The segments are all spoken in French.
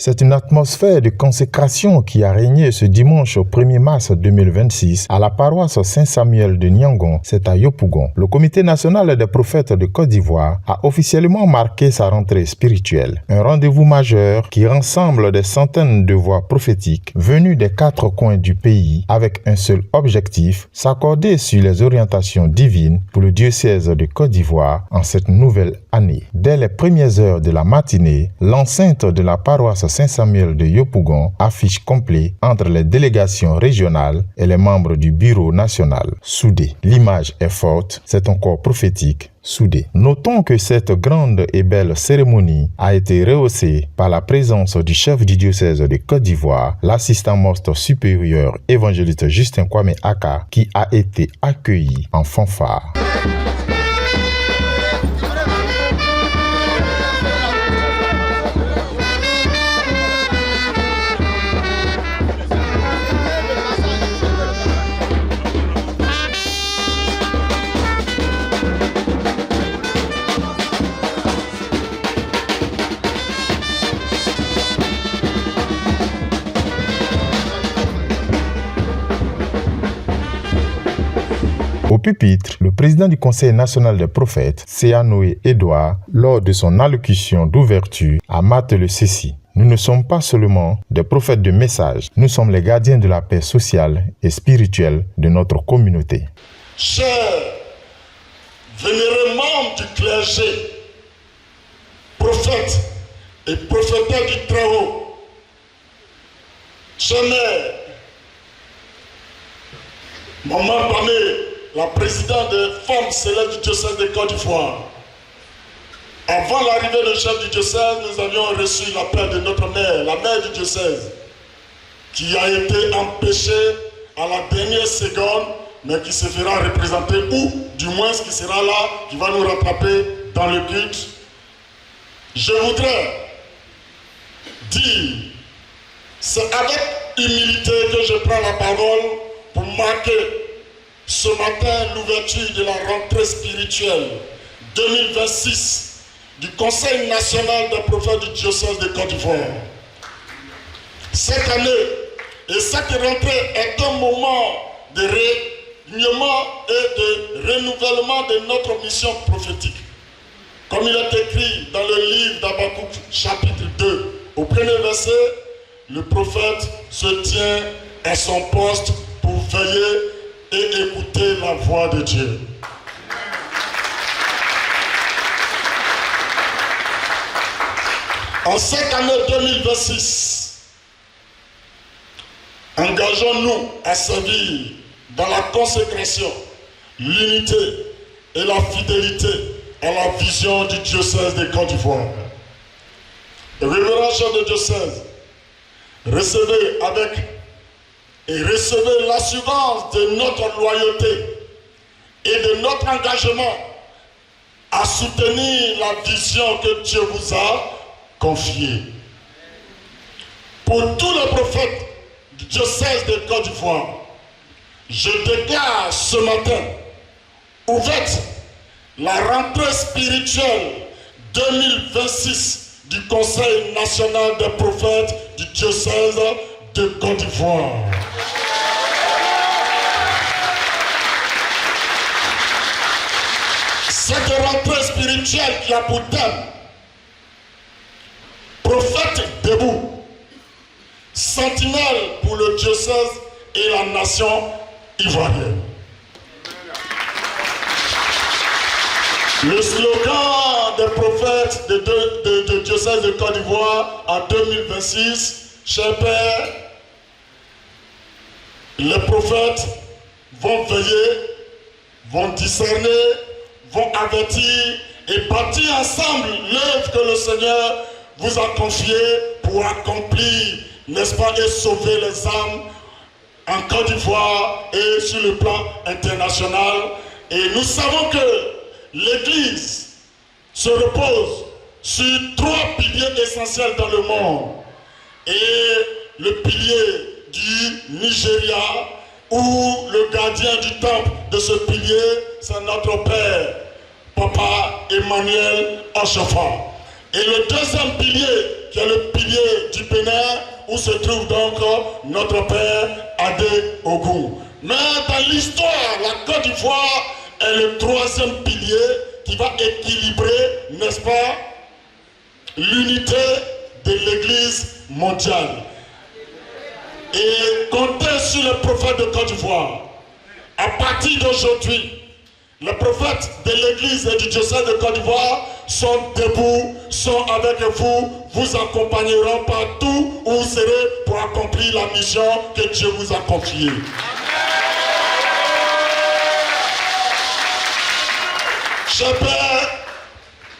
C'est une atmosphère de consécration qui a régné ce dimanche 1er mars 2026 à la paroisse Saint-Samuel de Niangon, c'est à Yopougon. Le Comité national des prophètes de Côte d'Ivoire a officiellement marqué sa rentrée spirituelle. Un rendez-vous majeur qui rassemble des centaines de voix prophétiques venues des 4 coins du pays avec un seul objectif, s'accorder sur les orientations divines pour le diocèse de Côte d'Ivoire en cette nouvelle année. Dès les premières heures de la matinée, l'enceinte de la paroisse Saint-Samuel de Yopougon affiche complet entre les délégations régionales et les membres du bureau national. Soudés. L'image est forte, c'est un corps prophétique soudé. Notons que cette grande et belle cérémonie a été rehaussée par la présence du chef du diocèse de Côte d'Ivoire, l'assistant most supérieur évangéliste Justin Kwame Aka, qui a été accueilli en fanfare. Au pupitre, le président du Conseil national des prophètes, C.A. Noé Edouard, lors de son allocution d'ouverture, a martelé ceci. Nous ne sommes pas seulement des prophètes de message, nous sommes les gardiens de la paix sociale et spirituelle de notre communauté. Chers vénérés membres du clergé, prophètes et prophétesses du Très-Haut, chers mères, maman Bamé, la présidente des femmes célèbres du diocèse de Côte d'Ivoire. Avant l'arrivée du chef du diocèse, nous avions reçu l'appel de notre mère, la mère du diocèse, qui a été empêchée à la dernière seconde, mais qui se fera représenter, ou du moins qui sera là, qui va nous rattraper dans le culte. Je voudrais dire, c'est avec humilité que je prends la parole pour marquer ce matin l'ouverture de la rentrée spirituelle 2026 du Conseil national des prophètes du diocèse de Côte d'Ivoire. Cette année et cette rentrée est un moment de réunion et de renouvellement de notre mission prophétique. Comme il est écrit dans le livre d'Habakkuk chapitre 2, au premier verset, le prophète se tient à son poste pour veiller et écouter la voix de Dieu. En cette année 2026, engageons-nous à servir dans la consécration, l'unité et la fidélité à la vision du diocèse de Côte d'Ivoire. Révérend chef de diocèse, recevez l'assurance de notre loyauté et de notre engagement à soutenir la vision que Dieu vous a confiée. Pour tous les prophètes du diocèse de Côte d'Ivoire, je déclare ce matin ouverte la rentrée spirituelle 2026 du Conseil national des prophètes du diocèse de Côte d'Ivoire. Cette rentrée spirituelle qui a pour thème prophète debout, sentinelle pour le diocèse et la nation ivoirienne. Le slogan des prophètes de diocèse de Côte d'Ivoire en 2026, chers pères, les prophètes vont veiller, vont discerner, vont avertir et bâtir ensemble l'œuvre que le Seigneur vous a confiée pour accomplir, n'est-ce pas, et sauver les âmes en Côte d'Ivoire et sur le plan international. Et nous savons que l'Église se repose sur 3 piliers essentiels dans le monde. Et le pilier du Nigeria, où le gardien du temple de ce pilier, c'est notre Père, Papa Emmanuel Ochofa. Et le deuxième pilier qui est le pilier du Bénin, où se trouve donc notre père Adé Ogun. Mais dans l'histoire, la Côte d'Ivoire est le troisième pilier qui va équilibrer, n'est-ce pas, l'unité de l'Église mondiale. Et comptez sur le prophète de Côte d'Ivoire. À partir d'aujourd'hui, les prophètes de l'Église et du diocèse de Côte d'Ivoire sont debout, sont avec vous, vous accompagneront partout où vous serez pour accomplir la mission que Dieu vous a confiée. Chers pères,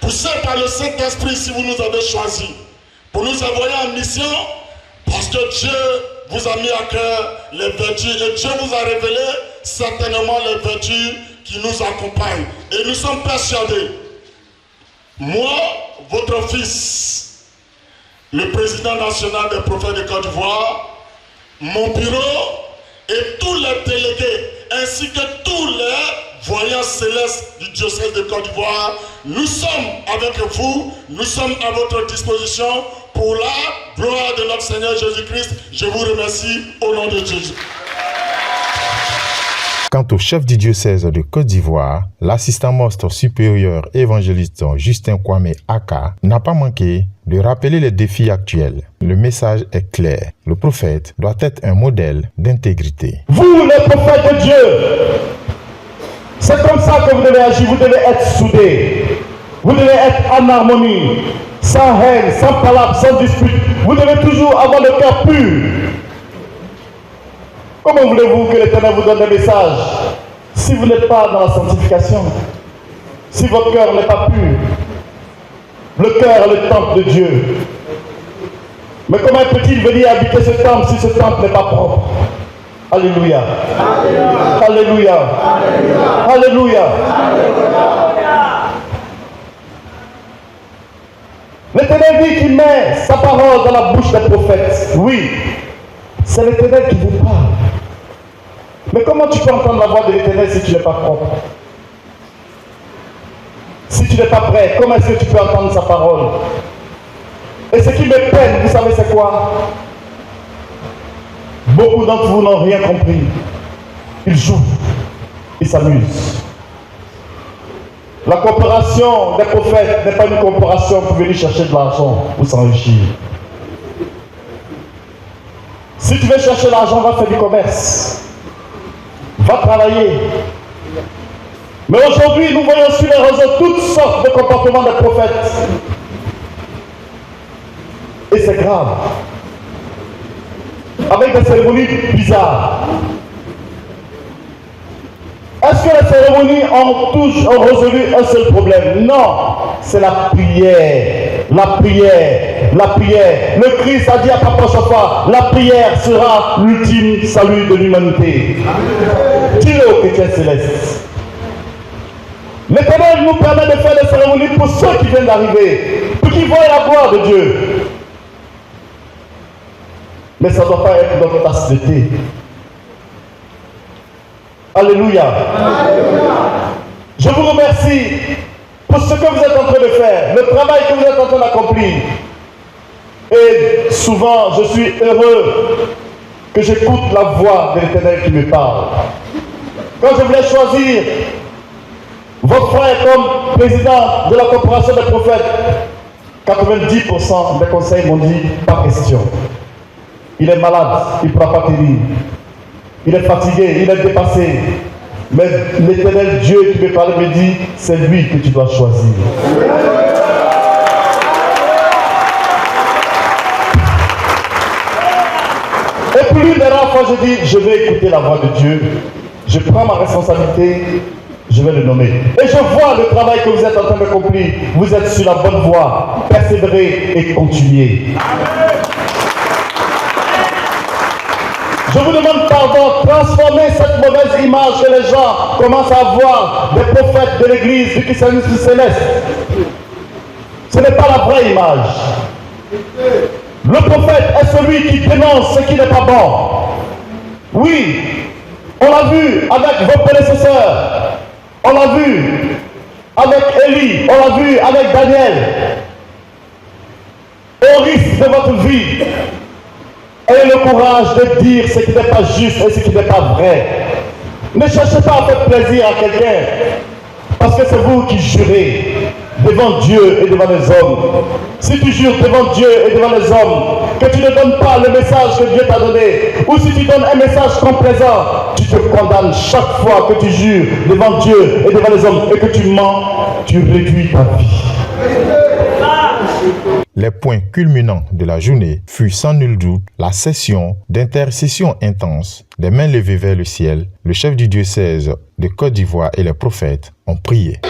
poussés par le Saint-Esprit, si vous nous avez choisis, pour nous envoyer en mission, parce que Dieu vous a mis à cœur les vertus et Dieu vous a révélé certainement les vertus qui nous accompagnent. Et nous sommes persuadés, moi, votre fils, le président national des prophètes de Côte d'Ivoire, mon bureau et tous les délégués, ainsi que tous les voyants célestes du diocèse de Côte d'Ivoire, nous sommes avec vous, nous sommes à votre disposition pour la gloire de notre Seigneur Jésus-Christ. Je vous remercie au nom de Jésus. Quant au chef du diocèse de Côte d'Ivoire, l'assistant monstre supérieur évangéliste Justin Kwame Aka n'a pas manqué de rappeler les défis actuels. Le message est clair. Le prophète doit être un modèle d'intégrité. Vous, les prophètes de Dieu, c'est comme ça que vous devez agir. Vous devez être soudés. Vous devez être en harmonie, sans haine, sans palabre, sans dispute. Vous devez toujours avoir le cœur pur. Comment voulez-vous que l'Éternel vous donne des messages si vous n'êtes pas dans la sanctification? Si votre cœur n'est pas pur? Le cœur est le temple de Dieu. Mais comment peut-il venir habiter ce temple si ce temple n'est pas propre? Alléluia. Alléluia. Alléluia. Alléluia. L'Éternel dit qu'il met sa parole dans la bouche des prophètes. Oui, c'est l'Éternel qui vous parle. Mais comment tu peux entendre la voix de l'Éternel si tu n'es pas propre? Si tu n'es pas prêt, comment est-ce que tu peux entendre sa parole? Et ce qui me peine, vous savez c'est quoi? Beaucoup d'entre vous n'ont rien compris. Ils jouent, ils s'amusent. La coopération des prophètes n'est pas une coopération pour venir chercher de l'argent ou s'enrichir. Si tu veux chercher l'argent, va faire du commerce. Va travailler. Mais aujourd'hui, nous voyons sur les réseaux toutes sortes de comportements des prophètes. Et c'est grave. Avec des cérémonies bizarres. Est-ce que les cérémonies ont résolu un seul problème? Non, c'est la prière. La prière. La prière. Le Christ a dit à Papa Chafa, la prière sera l'ultime salut de l'humanité. Dis-le aux chrétiens célestes. L'Éternel nous permet de faire des cérémonies pour ceux qui viennent d'arriver, pour qu'ils voient la gloire de Dieu. Mais ça ne doit pas être notre tasse de thé. Alléluia. Alléluia. Je vous remercie pour ce que vous êtes en train de faire, le travail que vous êtes en train d'accomplir. Et souvent, je suis heureux que j'écoute la voix de l'Éternel qui me parle. Quand je voulais choisir votre frère comme président de la coopération des prophètes, 90% des conseils m'ont dit pas question. Il est malade, il ne pourra pas tenir. Il est fatigué, il est dépassé. Mais l'Éternel Dieu qui me parle me dit, c'est lui que tu dois choisir. Et pour l'une des rares fois, je dis, je vais écouter la voix de Dieu. Je prends ma responsabilité, je vais le nommer. Et je vois le travail que vous êtes en train d'accomplir. Vous êtes sur la bonne voie. Persévérez et continuez. Je vous demande pardon, transformez cette mauvaise image que les gens commencent à avoir des prophètes de l'église, du christianisme céleste. Ce n'est pas la vraie image. Le prophète est celui qui dénonce ce qui n'est pas bon. Oui, on l'a vu avec vos prédécesseurs. On l'a vu avec Élie. On l'a vu avec Daniel. On risque de votre vie. Ayez le courage de dire ce qui n'est pas juste et ce qui n'est pas vrai. Ne cherchez pas à faire plaisir à quelqu'un, parce que c'est vous qui jurez devant Dieu et devant les hommes. Si tu jures devant Dieu et devant les hommes que tu ne donnes pas le message que Dieu t'a donné, ou si tu donnes un message complaisant, tu te condamnes chaque fois que tu jures devant Dieu et devant les hommes et que tu mens, tu réduis ta vie. Les points culminants de la journée furent sans nul doute la session d'intercession intense, des mains levées vers le ciel. Le chef du diocèse de Côte d'Ivoire et les prophètes ont prié.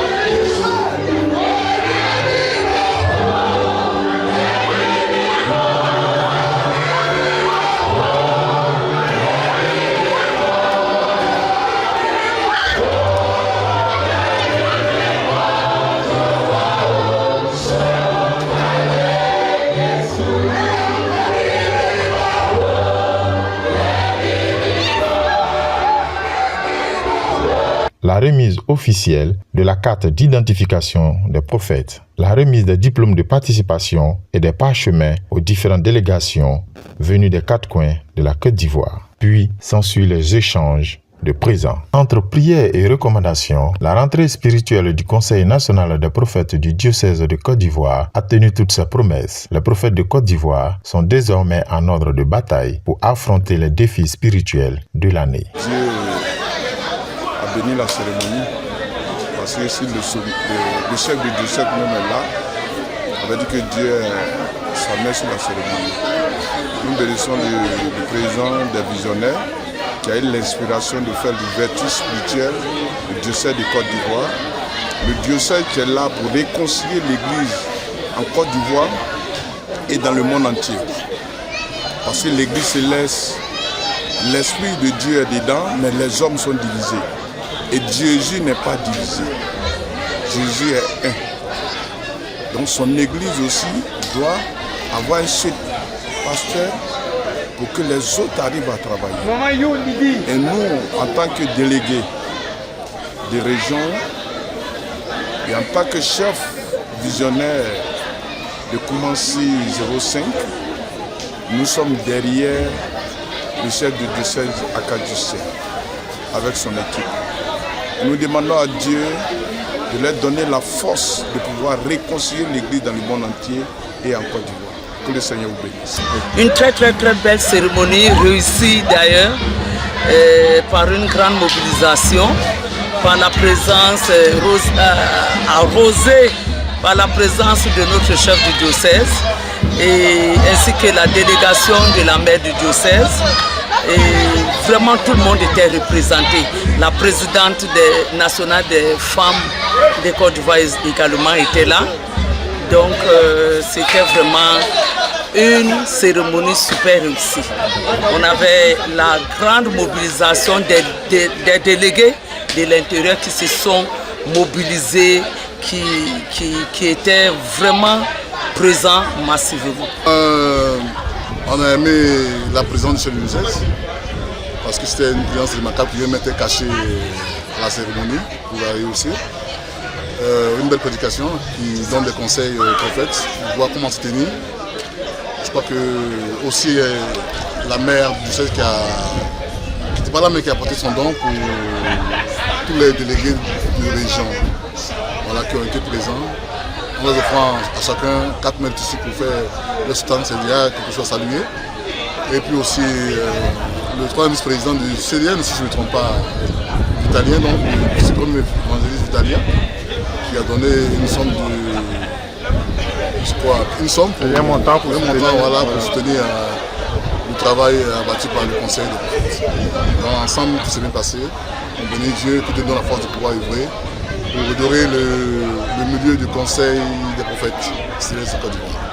La remise officielle de la carte d'identification des prophètes, la remise des diplômes de participation et des parchemins aux différentes délégations venues des quatre coins de la Côte d'Ivoire. Puis s'ensuit les échanges de présents. Entre prières et recommandations, la rentrée spirituelle du Conseil national des prophètes du diocèse de Côte d'Ivoire a tenu toutes ses promesses. Les prophètes de Côte d'Ivoire sont désormais en ordre de bataille pour affronter les défis spirituels de l'année. Bénir la cérémonie, parce que si le chef du diocèse même est là, on va dire que Dieu s'en met sur la cérémonie. Nous bénissons le président des visionnaires qui a eu l'inspiration de faire l'ouverture spirituelle du diocèse de Côte d'Ivoire. Le diocèse qui est là pour réconcilier l'Église en Côte d'Ivoire et dans le monde entier. Parce que l'Église céleste, l'Esprit de Dieu est dedans, mais les hommes sont divisés. Et Jésus n'est pas divisé. Jésus est un. Donc son église aussi doit avoir un seul pasteur pour que les autres arrivent à travailler. Et nous, en tant que délégués des régions et en tant que chef visionnaire de Koumansi 05, nous sommes derrière le chef du diocèse Akadjusé avec son équipe. Nous demandons à Dieu de leur donner la force de pouvoir réconcilier l'Église dans le monde entier et en Côte d'Ivoire. Que le Seigneur vous bénisse. Une très belle cérémonie, réussie d'ailleurs par une grande mobilisation, par la présence arrosée par la présence de notre chef du diocèse ainsi que la délégation de la mère du diocèse. Et vraiment tout le monde était représenté. La présidente nationale des femmes de Côte d'Ivoire également était là. Donc c'était vraiment une cérémonie super réussie. On avait la grande mobilisation des délégués de l'intérieur qui se sont mobilisés, qui étaient vraiment présents massivement. On a aimé la présence du chef du diocèse parce que c'était une présence remarquable qui vient mettre caché à la cérémonie pour la réussir. Une belle prédication qui donne des conseils aux prophètes pour voir comment se tenir. Je crois que aussi la mère du diocèse qui n'était pas là mais qui a apporté son don pour tous les délégués de région qui ont été présents. On leur offrant à chacun 4 mètres ici pour faire le stand, c'est déjà quelque chose à saluer. Et puis aussi le troisième vice-président du CDN, si je ne me trompe pas, italien, donc le premier évangéliste italien, qui a donné une somme pour un montant pour soutenir le travail abattu par le conseil des prophètes. Donc ensemble, tout s'est bien passé. On bénit Dieu, tout est dans la force de pouvoir œuvrer pour redorer le milieu du conseil des prophètes célestes de Côte d'Ivoire.